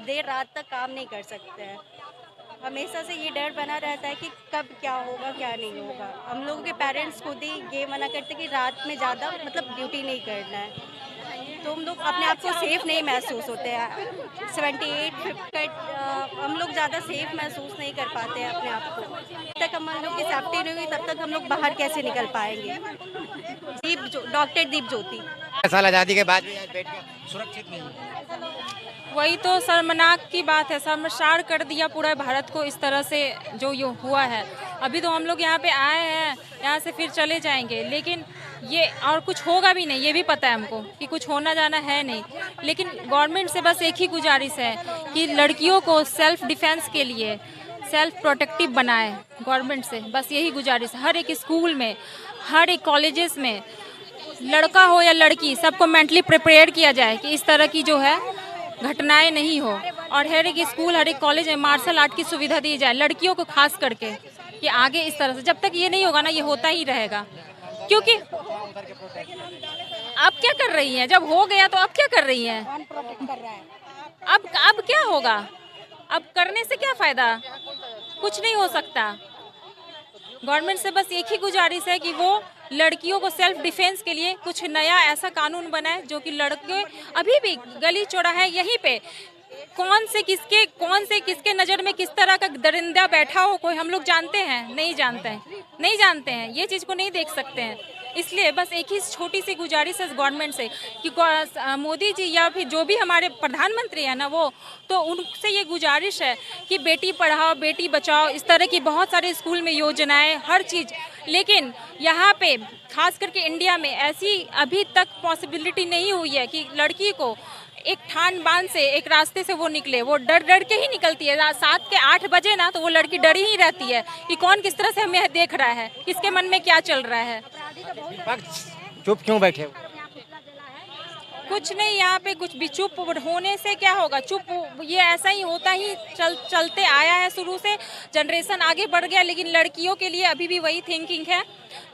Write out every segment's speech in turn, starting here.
देर रात तक काम नहीं कर सकते हैं। हमेशा से ये डर बना रहता है कि कब क्या होगा क्या नहीं होगा। हम लोगों के पेरेंट्स खुद ही ये मना करते कि रात में ज़्यादा मतलब ड्यूटी नहीं करना है, तो हम लोग अपने आप को सेफ नहीं महसूस होते हैं। 78 हम लोग ज़्यादा सेफ महसूस नहीं कर पाते हैं अपने आप को। जब तक हम लोग की सेफ्टी नहीं हुई तब तक हम लोग बाहर कैसे निकल पाएंगे। डॉक्टर दीप ज्योति। साल आज़ादी के बाद भी आज बेटियां सुरक्षित नहीं है। वही तो शर्मनाक की बात है, शर्मसार कर दिया पूरा भारत को इस तरह से जो ये हुआ है। अभी तो हम लोग यहाँ पे आए हैं, यहाँ से फिर चले जाएंगे, लेकिन ये और कुछ होगा भी नहीं, ये भी पता है हमको कि कुछ होना जाना है नहीं। लेकिन गवर्नमेंट से बस एक ही गुजारिश है कि लड़कियों को सेल्फ डिफेंस के लिए सेल्फ प्रोटेक्टिव बनाए। गवर्नमेंट से बस यही गुजारिश है। हर एक स्कूल में, हर एक कॉलेजेस में, लड़का हो या लड़की, सबको मेंटली प्रिपेयर किया जाए कि इस तरह की जो है घटनाएं नहीं हो। और हर एक स्कूल, हर एक कॉलेज में मार्शल आर्ट की सुविधा दी जाए लड़कियों को खास करके, कि आगे इस तरह से जब तक ये नहीं होगा ना, ये होता ही रहेगा। क्योंकि अब क्या कर रही हैं, जब हो गया तो अब क्या कर रही हैं? अब क्या होगा? अब करने से क्या फायदा? कुछ नहीं हो सकता। गवर्नमेंट से बस एक ही गुजारिश है कि वो लड़कियों को सेल्फ डिफेंस के लिए कुछ नया ऐसा कानून बनाए जो कि लड़के अभी भी गली चौराहे यहीं पे कौन से किसके नज़र में किस तरह का दरिंदा बैठा हो, कोई हम लोग जानते हैं? नहीं जानते हैं, ये चीज़ को नहीं देख सकते हैं। इसलिए बस एक ही छोटी सी गुजारिश है गवर्नमेंट से कि मोदी जी या फिर जो भी हमारे प्रधानमंत्री हैं ना, वो तो उनसे ये गुजारिश है कि बेटी पढ़ाओ बेटी बचाओ, इस तरह की बहुत सारे स्कूल में योजनाएं, हर चीज़। लेकिन यहाँ पे खास करके इंडिया में ऐसी अभी तक पॉसिबिलिटी नहीं हुई है कि लड़की को एक ठान बांध से एक रास्ते से वो निकले। वो डर के ही निकलती है। 7 के 8 बजे ना तो वो लड़की डरी ही रहती है कि कौन किस तरह से हमें देख रहा है, किसके मन में क्या चल रहा है। चुप क्यों बैठे हो? कुछ नहीं, यहाँ पे कुछ भी चुप होने से क्या होगा? चुप ये ऐसा ही होता ही चलते आया है शुरू से। जनरेशन आगे बढ़ गया, लेकिन लड़कियों के लिए अभी भी वही थिंकिंग है,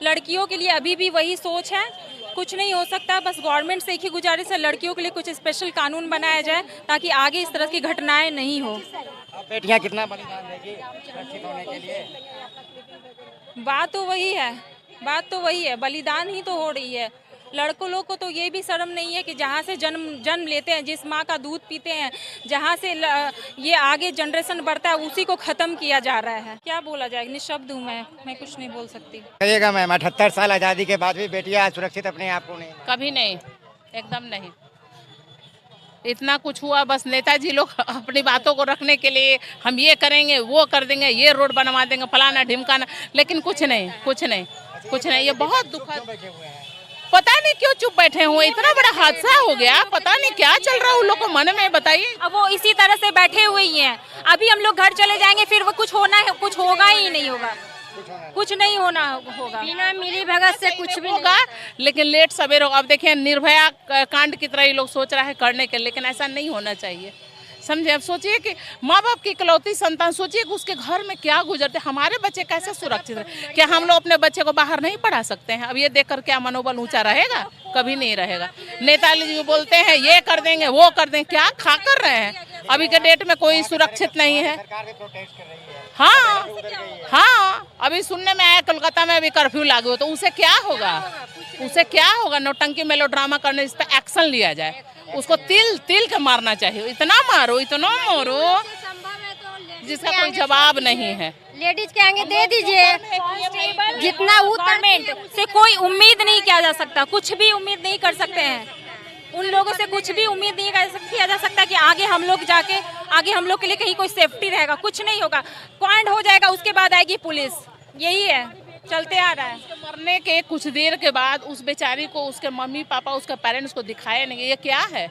लड़कियों के लिए अभी भी वही सोच है। कुछ नहीं हो सकता। बस गवर्नमेंट से एक ही गुजारिश है, लड़कियों के लिए कुछ स्पेशल कानून बनाया जाए ताकि आगे इस तरह की घटनाएं नहीं हो। बेटियां कितना बलिदान देगी सुरक्षित होने के लिए? बात तो वही है, बलिदान ही तो हो रही है। लड़कों लोग को तो ये भी शर्म नहीं है कि जहाँ से जन्म लेते हैं, जिस माँ का दूध पीते हैं, जहाँ से ये आगे जनरेशन बढ़ता है, उसी को ख़त्म किया जा रहा है। क्या बोला जाए? निशब्द हूँ मैं कुछ नहीं बोल सकती। कहिएगा मैम, 78 साल आज़ादी के बाद भी बेटियां सुरक्षित अपने आप को नहीं? कभी नहीं, एकदम नहीं। इतना कुछ हुआ, बस नेताजी लोग अपनी बातों को रखने के लिए हम ये करेंगे, वो कर देंगे, ये रोड बनवा देंगे, फलाना ढिमकाना, लेकिन कुछ नहीं। ये बहुत दुखद। पता नहीं क्यों चुप बैठे हुए, इतना बड़ा हादसा हो गया, पता नहीं क्या चल रहा है उन लोग को मन में, बताइए। अब वो इसी तरह से बैठे हुए ही हैं। अभी हम लोग घर चले जाएंगे, फिर वो कुछ होगा ही नहीं होगा, कुछ नहीं होना होगा। बिना मिली भगत से कुछ भी होगा, लेकिन लेट सवेरे। अब देखिए निर्भया कांड की तरह ये लोग सोच रहा है करने के, लेकिन ऐसा नहीं होना चाहिए, समझे? अब सोचिए कि माँ बाप की इकलौती संतान, सोचिए कि उसके घर में क्या गुजरते, हमारे बच्चे कैसे सुरक्षित रहे। क्या हम लोग अपने बच्चे को बाहर नहीं पढ़ा सकते हैं? अब ये देखकर क्या मनोबल ऊंचा रहेगा? कभी नहीं रहेगा। नेताजी जी बोलते हैं ये कर देंगे, वो कर देंगे, क्या खा कर रहे हैं? अभी के डेट में कोई सुरक्षित नहीं है। हाँ, अभी सुनने में आया कोलकाता में अभी कर्फ्यू लागू हो, तो उसे क्या होगा? नौटंकी मेलोड्रामा करने, इस पर एक्शन लिया जाए। उसको तिल के मारना चाहिए। इतना मारो जिसका कोई जवाब नहीं है। लेडीज के आगे दे दीजिए। जितना गवर्नमेंट से कोई उम्मीद नहीं किया जा सकता, कुछ भी उम्मीद नहीं कर सकते हैं। उन लोगों से कुछ भी उम्मीद नहीं किया जा सकता कि आगे हम लोग के लिए कहीं कोई सेफ्टी रहेगा। कुछ नहीं होगा। पॉइंट हो जाएगा, उसके बाद आएगी पुलिस। यही है, चलते आ रहा है। मरने के कुछ देर के बाद उस बेचारी को उसके मम्मी पापा, उसके पेरेंट्स को दिखाया नहीं। ये क्या है?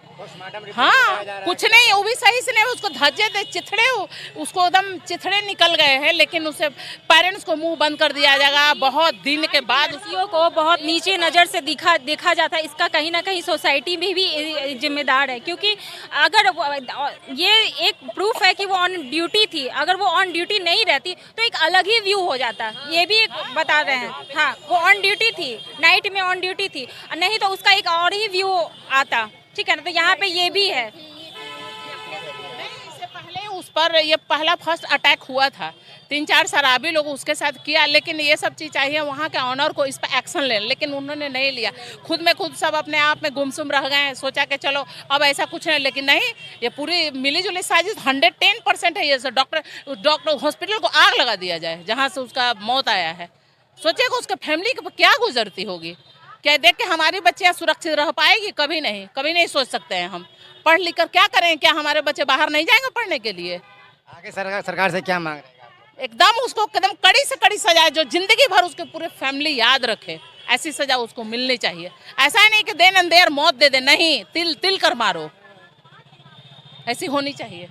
हाँ, कुछ नहीं, वो भी सही से नहीं। उसको धज्जे दे, चिथड़े, उसको एकदम चिथड़े निकल गए हैं, लेकिन उसे पेरेंट्स को मुंह बंद कर दिया जाएगा। बहुत दिन के बाद उसियों को बहुत नीचे नज़र से देखा जाता है। इसका कहीं ना कहीं सोसाइटी में भी जिम्मेदार है, क्योंकि अगर ये एक प्रूफ है कि वो ऑन ड्यूटी थी। अगर वो ऑन ड्यूटी नहीं रहती तो एक अलग ही व्यू हो जाता। ये भी बता रहे हैं। हाँ, वो ऑन ड्यूटी थी, नाइट में ऑन ड्यूटी थी, नहीं तो उसका एक और ही व्यू आता। ठीक है ना? तो यहाँ पे ये भी है। पर ये फर्स्ट अटैक हुआ था, 3-4 शराबी लोग उसके साथ किया, लेकिन ये सब चीज़ चाहिए वहाँ के ऑनर को इस पर एक्शन लें, लेकिन उन्होंने नहीं लिया। खुद में खुद सब अपने आप में गुमसुम रह गए हैं, सोचा कि चलो अब ऐसा कुछ नहीं, लेकिन नहीं, ये पूरी मिली-जुली साजिश 110% है। ये डॉक्टर हॉस्पिटल को आग लगा दिया जाए जहाँ से उसका मौत आया है। सोचिए कि उसके फैमिली को क्या गुजरती होगी, क्या देख के हमारी बच्चियाँ सुरक्षित रह पाएगी? कभी नहीं सोच सकते हैं हम। पढ़ लिख कर क्या करें? क्या हमारे बच्चे बाहर नहीं जाएंगे पढ़ने के लिए? आगे सरकार से क्या मांग रहेगा? एकदम उसको एकदम कड़ी से कड़ी सजा, जो जिंदगी भर उसके पूरे फैमिली याद रखे, ऐसी सजा उसको मिलनी चाहिए। ऐसा ही नहीं कि देन एंड देयर मौत दे दे, नहीं, तिल तिल कर मारो, ऐसी होनी चाहिए।